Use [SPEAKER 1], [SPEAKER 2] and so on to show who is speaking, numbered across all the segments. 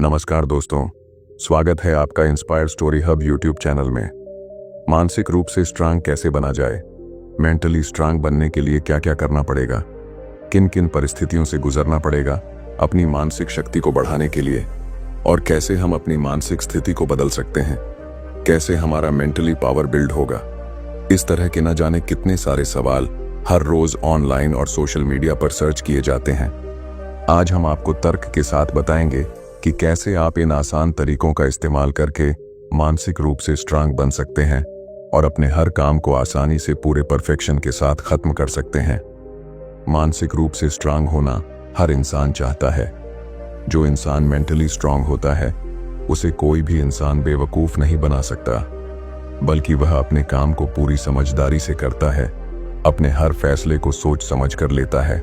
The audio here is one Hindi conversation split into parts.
[SPEAKER 1] नमस्कार दोस्तों, स्वागत है आपका inspire story hub YouTube channel में। मानसिक रूप से स्ट्रांग कैसे बना जाए, मेंटली स्ट्रांग बनने के लिए क्या क्या करना पड़ेगा, किन किन परिस्थितियों से गुजरना पड़ेगा अपनी मानसिक शक्ति को बढ़ाने के लिए, और कैसे हम अपनी मानसिक स्थिति को बदल सकते हैं, कैसे हमारा मेंटली पावर बिल्ड होगा। इस तरह के न जाने कितने सारे सवाल हर रोज ऑनलाइन और सोशल मीडिया पर सर्च किए जाते हैं। आज हम आपको तर्क के साथ बताएंगे कि कैसे आप इन आसान तरीकों का इस्तेमाल करके मानसिक रूप से स्ट्रांग बन सकते हैं और अपने हर काम को आसानी से पूरे परफेक्शन के साथ खत्म कर सकते हैं। मानसिक रूप से स्ट्रांग होना हर इंसान चाहता है। जो इंसान मेंटली स्ट्रांग होता है उसे कोई भी इंसान बेवकूफ नहीं बना सकता, बल्कि वह अपने काम को पूरी समझदारी से करता है, अपने हर फैसले को सोच समझ कर लेता है,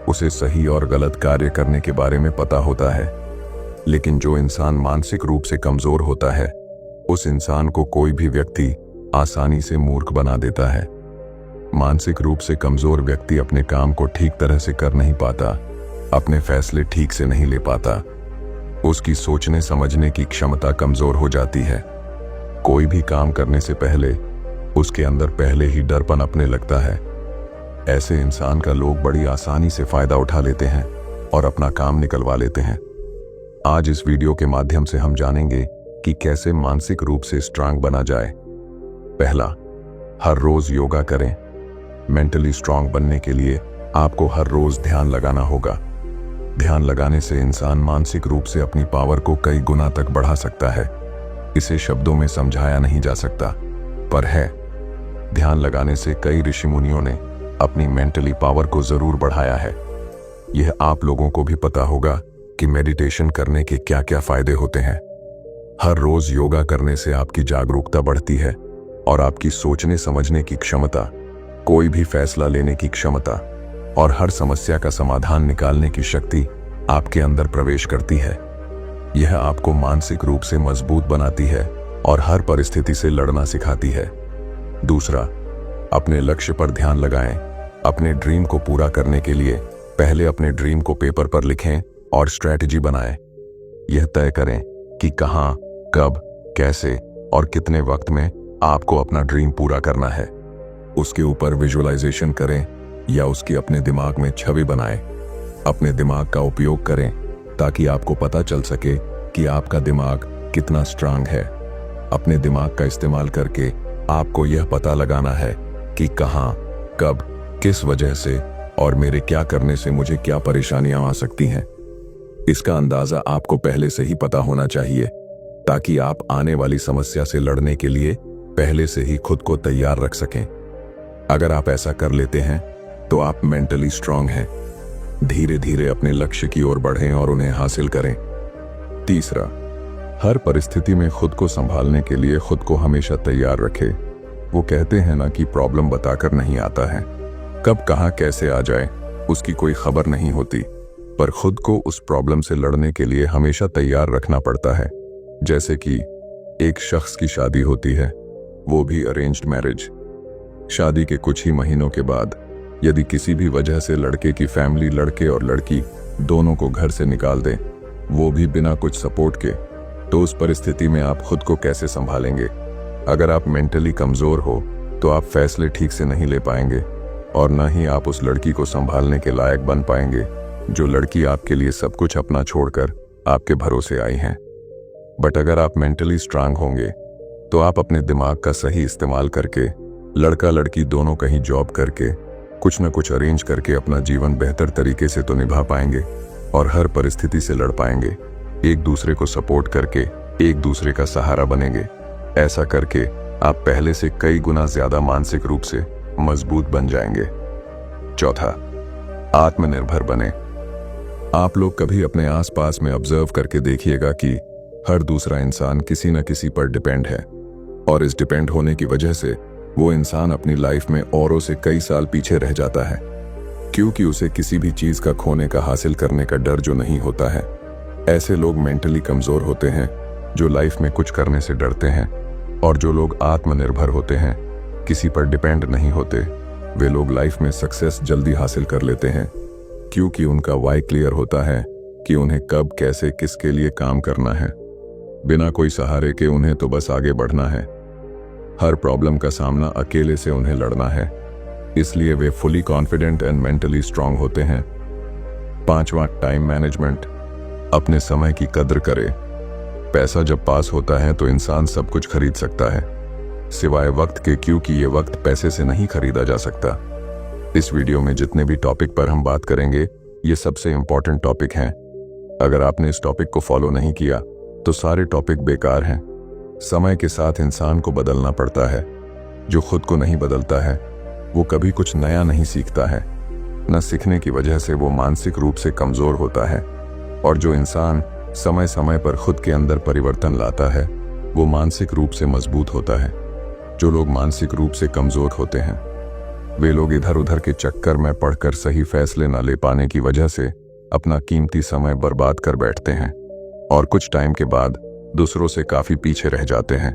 [SPEAKER 1] उसे सही और गलत कार्य करने के बारे में पता होता है। लेकिन जो इंसान मानसिक रूप से कमजोर होता है उस इंसान को कोई भी व्यक्ति आसानी से मूर्ख बना देता है। मानसिक रूप से कमजोर व्यक्ति अपने काम को ठीक तरह से कर नहीं पाता, अपने फैसले ठीक से नहीं ले पाता, उसकी सोचने समझने की क्षमता कमजोर हो जाती है। कोई भी काम करने से पहले उसके अंदर पहले ही डर पनपने लगता है। ऐसे इंसान का लोग बड़ी आसानी से फायदा उठा लेते हैं और अपना काम निकलवा लेते हैं। आज इस वीडियो के माध्यम से हम जानेंगे कि कैसे मानसिक रूप से स्ट्रांग बना जाए। पहला, हर रोज योगा करें। मेंटली स्ट्रांग बनने के लिए आपको हर रोज ध्यान लगाना होगा। ध्यान लगाने से इंसान मानसिक रूप से अपनी पावर को कई गुना तक बढ़ा सकता है। इसे शब्दों में समझाया नहीं जा सकता, पर है। ध्यान लगाने से कई ऋषि मुनियों ने अपनी मेंटली पावर को जरूर बढ़ाया है। यह आप लोगों को भी पता होगा कि मेडिटेशन करने के क्या क्या फायदे होते हैं। हर रोज योगा करने से आपकी जागरूकता बढ़ती है और आपकी सोचने समझने की क्षमता, कोई भी फैसला लेने की क्षमता और हर समस्या का समाधान निकालने की शक्ति आपके अंदर प्रवेश करती है। यह आपको मानसिक रूप से मजबूत बनाती है और हर परिस्थिति से लड़ना सिखाती है। दूसरा, अपने लक्ष्य पर ध्यान लगाएं। अपने ड्रीम को पूरा करने के लिए पहले अपने ड्रीम को पेपर पर लिखें और स्ट्रैटेजी बनाएं। यह तय करें कि कहां, कब, कैसे और कितने वक्त में आपको अपना ड्रीम पूरा करना है। उसके ऊपर विजुअलाइजेशन करें या उसकी अपने दिमाग में छवि बनाएं। अपने दिमाग का उपयोग करें ताकि आपको पता चल सके कि आपका दिमाग कितना स्ट्रांग है। अपने दिमाग का इस्तेमाल करके आपको यह पता लगाना है कि कहां, कब, किस वजह से और मेरे क्या करने से मुझे क्या परेशानियां आ सकती हैं। इसका अंदाजा आपको पहले से ही पता होना चाहिए ताकि आप आने वाली समस्या से लड़ने के लिए पहले से ही खुद को तैयार रख सकें। अगर आप ऐसा कर लेते हैं तो आप मेंटली स्ट्रांग हैं। धीरे धीरे अपने लक्ष्य की ओर बढ़ें और उन्हें हासिल करें। तीसरा, हर परिस्थिति में खुद को संभालने के लिए खुद को हमेशा तैयार रखें। वो कहते हैं ना कि प्रॉब्लम बताकर नहीं आता है, कब कहां कैसे आ जाए उसकी कोई खबर नहीं होती, पर खुद को उस प्रॉब्लम से लड़ने के लिए हमेशा तैयार रखना पड़ता है। जैसे कि एक शख्स की शादी होती है, वो भी अरेंज्ड मैरिज। शादी के कुछ ही महीनों के बाद यदि किसी भी वजह से लड़के की फैमिली लड़के और लड़की दोनों को घर से निकाल दे, वो भी बिना कुछ सपोर्ट के, तो उस परिस्थिति में आप खुद को कैसे संभालेंगे? अगर आप मेंटली कमजोर हो तो आप फैसले ठीक से नहीं ले पाएंगे और न ही आप उस लड़की को संभालने के लायक बन पाएंगे जो लड़की आपके लिए सब कुछ अपना छोड़कर आपके भरोसे आई हैं। बट अगर आप मेंटली स्ट्रांग होंगे तो आप अपने दिमाग का सही इस्तेमाल करके लड़का लड़की दोनों कहीं जॉब करके कुछ न कुछ अरेंज करके अपना जीवन बेहतर तरीके से तो निभा पाएंगे और हर परिस्थिति से लड़ पाएंगे। एक दूसरे को सपोर्ट करके एक दूसरे का सहारा बनेंगे। ऐसा करके आप पहले से कई गुना ज्यादा मानसिक रूप से मजबूत बन जाएंगे। चौथा, आत्मनिर्भर बने। आप लोग कभी अपने आसपास में ऑब्जर्व करके देखिएगा कि हर दूसरा इंसान किसी न किसी पर डिपेंड है और इस डिपेंड होने की वजह से वो इंसान अपनी लाइफ में औरों से कई साल पीछे रह जाता है, क्योंकि उसे किसी भी चीज का खोने का हासिल करने का डर जो नहीं होता है। ऐसे लोग मेंटली कमजोर होते हैं जो लाइफ में कुछ करने से डरते हैं, और जो लोग आत्मनिर्भर होते हैं, किसी पर डिपेंड नहीं होते, वे लोग लाइफ में सक्सेस जल्दी हासिल कर लेते हैं, क्योंकि उनका वाई क्लियर होता है कि उन्हें कब कैसे किसके लिए काम करना है। बिना कोई सहारे के उन्हें तो बस आगे बढ़ना है। हर प्रॉब्लम का सामना अकेले से उन्हें लड़ना है, इसलिए वे fully confident and mentally strong होते हैं। 5वां, टाइम मैनेजमेंट। अपने समय की कद्र करे। पैसा जब पास होता है तो इंसान सब कुछ खरीद सकता है सिवाय वक्त के, क्योंकि ये वक्त पैसे से नहीं खरीदा जा सकता। इस वीडियो में जितने भी टॉपिक पर हम बात करेंगे ये सबसे इंपॉर्टेंट टॉपिक हैं। अगर आपने इस टॉपिक को फॉलो नहीं किया तो सारे टॉपिक बेकार हैं। समय के साथ इंसान को बदलना पड़ता है। जो खुद को नहीं बदलता है वो कभी कुछ नया नहीं सीखता है। न सीखने की वजह से वो मानसिक रूप से कमजोर होता है, और जो इंसान समय समय पर खुद के अंदर परिवर्तन लाता है वो मानसिक रूप से मजबूत होता है। जो लोग मानसिक रूप से कमजोर होते हैं वे लोग इधर उधर के चक्कर में पड़कर सही फैसले न ले पाने की वजह से अपना कीमती समय बर्बाद कर बैठते हैं, और कुछ टाइम के बाद दूसरों से काफी पीछे रह जाते हैं।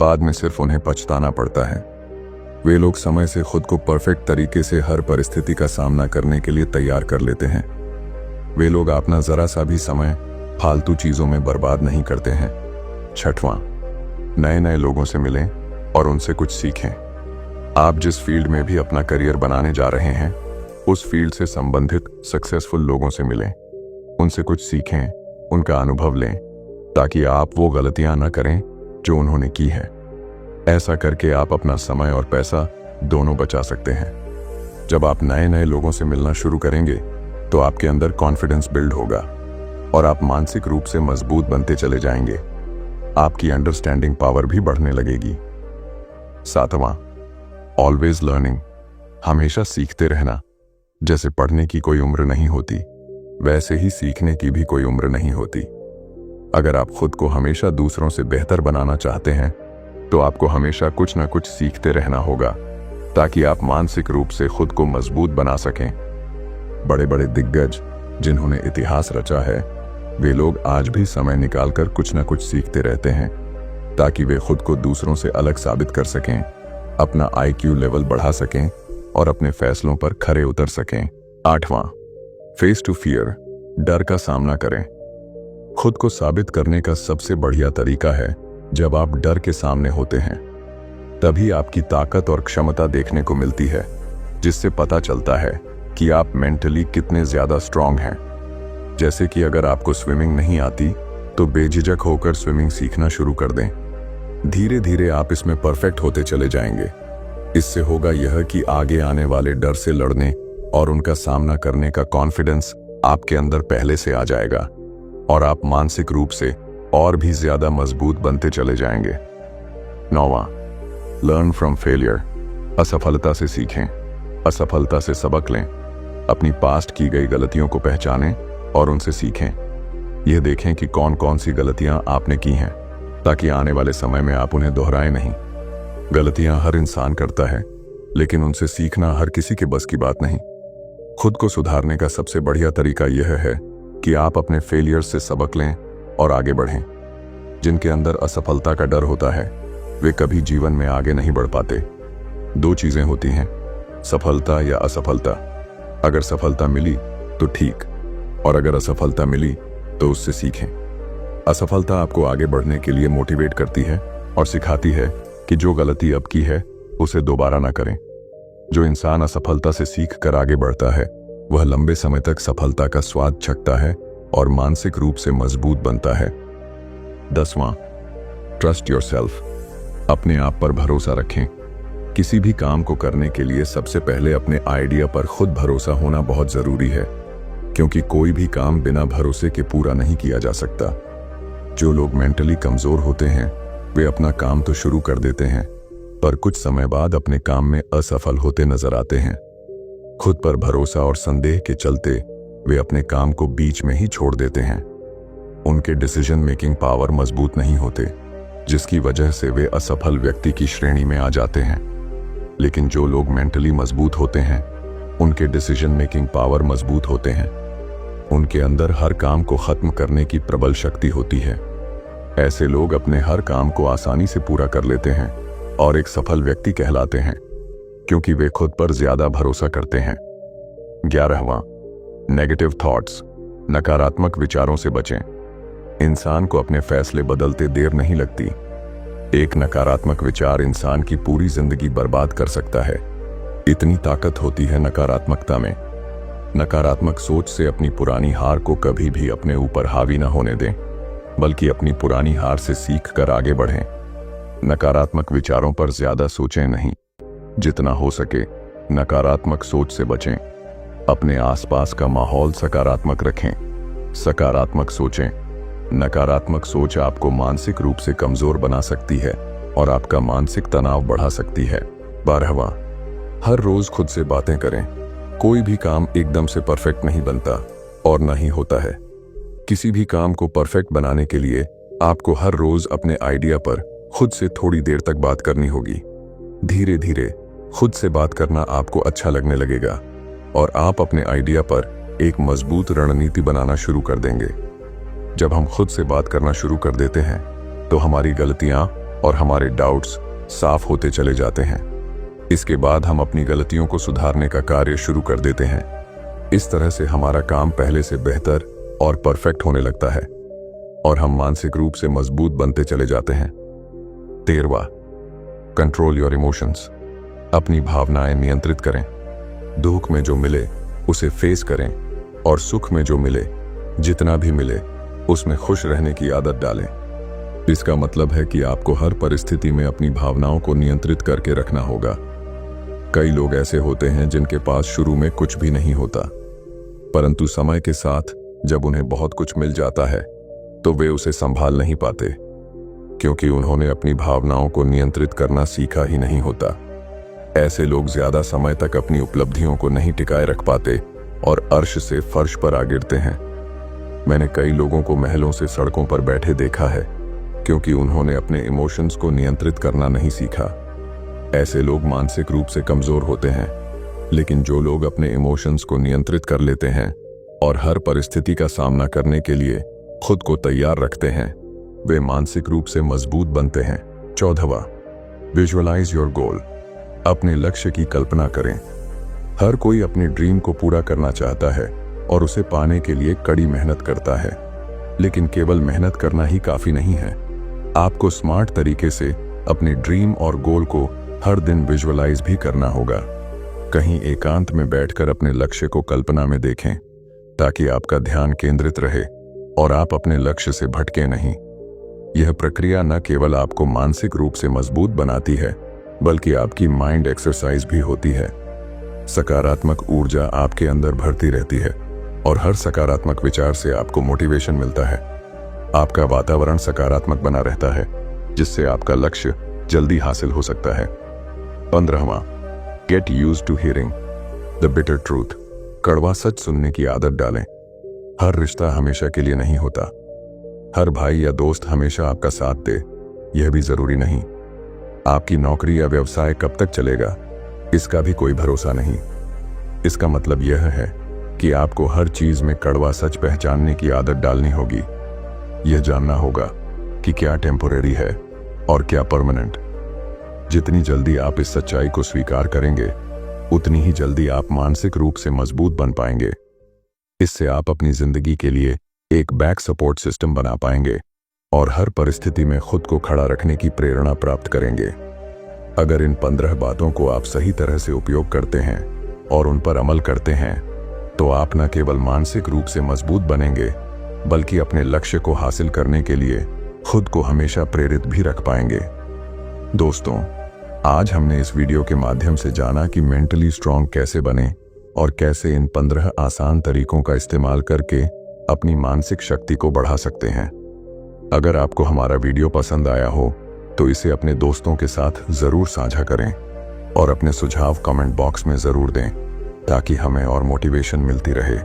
[SPEAKER 1] बाद में सिर्फ उन्हें पछताना पड़ता है। वे लोग समय से खुद को परफेक्ट तरीके से हर परिस्थिति का सामना करने के लिए तैयार कर लेते हैं। वे लोग अपना जरा सा भी समय फालतू चीजों में बर्बाद नहीं करते हैं। 6वां, नए नए लोगों से मिलें और उनसे कुछ सीखें। आप जिस फील्ड में भी अपना करियर बनाने जा रहे हैं उस फील्ड से संबंधित सक्सेसफुल लोगों से मिलें, उनसे कुछ सीखें, उनका अनुभव लें, ताकि आप वो गलतियां न करें जो उन्होंने की हैं। ऐसा करके आप अपना समय और पैसा दोनों बचा सकते हैं। जब आप नए नए लोगों से मिलना शुरू करेंगे तो आपके अंदर कॉन्फिडेंस बिल्ड होगा और आप मानसिक रूप से मजबूत बनते चले जाएंगे। आपकी अंडरस्टैंडिंग पावर भी बढ़ने लगेगी। 7वां, ऑलवेज लर्निंग। हमेशा सीखते रहना। जैसे पढ़ने की कोई उम्र नहीं होती वैसे ही सीखने की भी कोई उम्र नहीं होती। अगर आप खुद को हमेशा दूसरों से बेहतर बनाना चाहते हैं तो आपको हमेशा कुछ ना कुछ सीखते रहना होगा, ताकि आप मानसिक रूप से खुद को मजबूत बना सकें। बड़े बड़े दिग्गज जिन्होंने इतिहास रचा है वे लोग आज भी समय निकालकर कुछ ना कुछ सीखते रहते हैं, ताकि वे खुद को दूसरों से अलग साबित कर सकें, अपना IQ लेवल बढ़ा सकें और अपने फैसलों पर खरे उतर सकें। 8वां, फेस टू फियर। डर का सामना करें। खुद को साबित करने का सबसे बढ़िया तरीका है जब आप डर के सामने होते हैं। तभी आपकी ताकत और क्षमता देखने को मिलती है, जिससे पता चलता है कि आप मेंटली कितने ज्यादा स्ट्रांग हैं। जैसे कि अगर आपको स्विमिंग नहीं आती तो बेझिझक होकर स्विमिंग सीखना शुरू कर दें। धीरे धीरे आप इसमें परफेक्ट होते चले जाएंगे। इससे होगा यह कि आगे आने वाले डर से लड़ने और उनका सामना करने का कॉन्फिडेंस आपके अंदर पहले से आ जाएगा, और आप मानसिक रूप से और भी ज्यादा मजबूत बनते चले जाएंगे। 9वां, लर्न फ्रॉम फेलियर। असफलता से सीखें, असफलता से सबक लें। अपनी पास्ट की गई गलतियों को पहचानें और उनसे सीखें। यह देखें कि कौन कौन सी गलतियां आपने की हैं, ताकि आने वाले समय में आप उन्हें दोहराएं नहीं। गलतियां हर इंसान करता है, लेकिन उनसे सीखना हर किसी के बस की बात नहीं। खुद को सुधारने का सबसे बढ़िया तरीका यह है कि आप अपने फेलियर से सबक लें और आगे बढ़ें। जिनके अंदर असफलता का डर होता है वे कभी जीवन में आगे नहीं बढ़ पाते। 2 चीजें होती हैं, सफलता या असफलता। अगर सफलता मिली तो ठीक, और अगर असफलता मिली तो उससे सीखें। असफलता आपको आगे बढ़ने के लिए मोटिवेट करती है और सिखाती है कि जो गलती अब की है उसे दोबारा ना करें। जो इंसान असफलता से सीख कर आगे बढ़ता है वह लंबे समय तक सफलता का स्वाद चखता है और मानसिक रूप से मजबूत बनता है। 10वां, ट्रस्ट योरसेल्फ। अपने आप पर भरोसा रखें। किसी भी काम को करने के लिए सबसे पहले अपने आइडिया पर खुद भरोसा होना बहुत जरूरी है, क्योंकि कोई भी काम बिना भरोसे के पूरा नहीं किया जा सकता। जो लोग मेंटली कमजोर होते हैं वे अपना काम तो शुरू कर देते हैं, पर कुछ समय बाद अपने काम में असफल होते नजर आते हैं। खुद पर भरोसा और संदेह के चलते वे अपने काम को बीच में ही छोड़ देते हैं। उनके डिसीजन मेकिंग पावर मजबूत नहीं होते, जिसकी वजह से वे असफल व्यक्ति की श्रेणी में आ जाते हैं। लेकिन जो लोग मेंटली मजबूत होते हैं उनके डिसीजन मेकिंग पावर मजबूत होते हैं। उनके अंदर हर काम को खत्म करने की प्रबल शक्ति होती है। ऐसे लोग अपने हर काम को आसानी से पूरा कर लेते हैं और एक सफल व्यक्ति कहलाते हैं, क्योंकि वे खुद पर ज्यादा भरोसा करते हैं। 11वां, नेगेटिव थॉट्स। नकारात्मक विचारों से बचें। इंसान को अपने फैसले बदलते देर नहीं लगती। एक नकारात्मक विचार इंसान की पूरी जिंदगी बर्बाद कर सकता है। इतनी ताकत होती है नकारात्मकता में। नकारात्मक सोच से अपनी पुरानी हार को कभी भी अपने ऊपर हावी न होने दें, बल्कि अपनी पुरानी हार से सीख कर आगे बढ़ें। नकारात्मक विचारों पर ज्यादा सोचें नहीं, जितना हो सके नकारात्मक सोच से बचें। अपने आसपास का माहौल सकारात्मक रखें। सकारात्मक सोचें। नकारात्मक सोच आपको मानसिक रूप से कमजोर बना सकती है और आपका मानसिक तनाव बढ़ा सकती है। 12वां, हर रोज खुद से बातें करें। कोई भी काम एकदम से परफेक्ट नहीं बनता और न ही होता है। किसी भी काम को परफेक्ट बनाने के लिए आपको हर रोज अपने आइडिया पर खुद से थोड़ी देर तक बात करनी होगी। धीरे धीरे खुद से बात करना आपको अच्छा लगने लगेगा और आप अपने आइडिया पर एक मजबूत रणनीति बनाना शुरू कर देंगे। जब हम खुद से बात करना शुरू कर देते हैं तो हमारी गलतियां और हमारे डाउट्स साफ होते चले जाते हैं। इसके बाद हम अपनी गलतियों को सुधारने का कार्य शुरू कर देते हैं। इस तरह से हमारा काम पहले से बेहतर और परफेक्ट होने लगता है और हम मानसिक रूप से मजबूत बनते चले जाते हैं। 13वां, कंट्रोल योर इमोशंस। अपनी भावनाएं नियंत्रित करें। दुख में जो मिले उसे फेस करें और सुख में जो मिले, जितना भी मिले, उसमें खुश रहने की आदत डालें। इसका मतलब है कि आपको हर परिस्थिति में अपनी भावनाओं को नियंत्रित करके रखना होगा। कई लोग ऐसे होते हैं जिनके पास शुरू में कुछ भी नहीं होता, परंतु समय के साथ जब उन्हें बहुत कुछ मिल जाता है तो वे उसे संभाल नहीं पाते, क्योंकि उन्होंने अपनी भावनाओं को नियंत्रित करना सीखा ही नहीं होता। ऐसे लोग ज्यादा समय तक अपनी उपलब्धियों को नहीं टिकाए रख पाते और अर्श से फर्श पर आ गिरते हैं। मैंने कई लोगों को महलों से सड़कों पर बैठे देखा है, क्योंकि उन्होंने अपने इमोशंस को नियंत्रित करना नहीं सीखा। ऐसे लोग मानसिक रूप से कमजोर होते हैं, लेकिन जो लोग अपने इमोशंस को नियंत्रित कर लेते हैं और हर परिस्थिति का सामना करने के लिए खुद को तैयार रखते हैं, वे मानसिक रूप से मजबूत बनते हैं। 14वां, विजुअलाइज योर गोल। अपने लक्ष्य की कल्पना करें। हर कोई अपने ड्रीम को पूरा करना चाहता है और उसे पाने के लिए कड़ी मेहनत करता है, लेकिन केवल मेहनत करना ही काफी नहीं है। आपको स्मार्ट तरीके से अपने ड्रीम और गोल को हर दिन विजुअलाइज भी करना होगा। कहीं एकांत में बैठकर अपने लक्ष्य को कल्पना में देखें, ताकि आपका ध्यान केंद्रित रहे और आप अपने लक्ष्य से भटके नहीं। यह प्रक्रिया न केवल आपको मानसिक रूप से मजबूत बनाती है, बल्कि आपकी माइंड एक्सरसाइज भी होती है। सकारात्मक ऊर्जा आपके अंदर भरती रहती है और हर सकारात्मक विचार से आपको मोटिवेशन मिलता है। आपका वातावरण सकारात्मक बना रहता है, जिससे आपका लक्ष्य जल्दी हासिल हो सकता है। 15वां, get used to hearing the bitter truth. कड़वा सच सुनने की आदत डालें। हर रिश्ता हमेशा के लिए नहीं होता। हर भाई या दोस्त हमेशा आपका साथ दे, यह भी जरूरी नहीं। आपकी नौकरी या व्यवसाय कब तक चलेगा, इसका भी कोई भरोसा नहीं। इसका मतलब यह है कि आपको हर चीज में कड़वा सच पहचानने की आदत डालनी होगी। यह जानना होगा कि क्या टेम्पोरेरी है और क्या परमानेंट। जितनी जल्दी आप इस सच्चाई को स्वीकार करेंगे, उतनी ही जल्दी आप मानसिक रूप से मजबूत बन पाएंगे। इससे आप अपनी जिंदगी के लिए एक बैक सपोर्ट सिस्टम बना पाएंगे और हर परिस्थिति में खुद को खड़ा रखने की प्रेरणा प्राप्त करेंगे। अगर इन 15 बातों को आप सही तरह से उपयोग करते हैं और उन पर अमल करते हैं, तो आप न केवल मानसिक रूप से मजबूत बनेंगे, बल्कि अपने लक्ष्य को हासिल करने के लिए खुद को हमेशा प्रेरित भी रख पाएंगे। दोस्तों, आज हमने इस वीडियो के माध्यम से जाना कि मेंटली स्ट्रांग कैसे बने और कैसे इन 15 आसान तरीकों का इस्तेमाल करके अपनी मानसिक शक्ति को बढ़ा सकते हैं। अगर आपको हमारा वीडियो पसंद आया हो तो इसे अपने दोस्तों के साथ जरूर साझा करें और अपने सुझाव कमेंट बॉक्स में जरूर दें, ताकि हमें और मोटिवेशन मिलती रहे।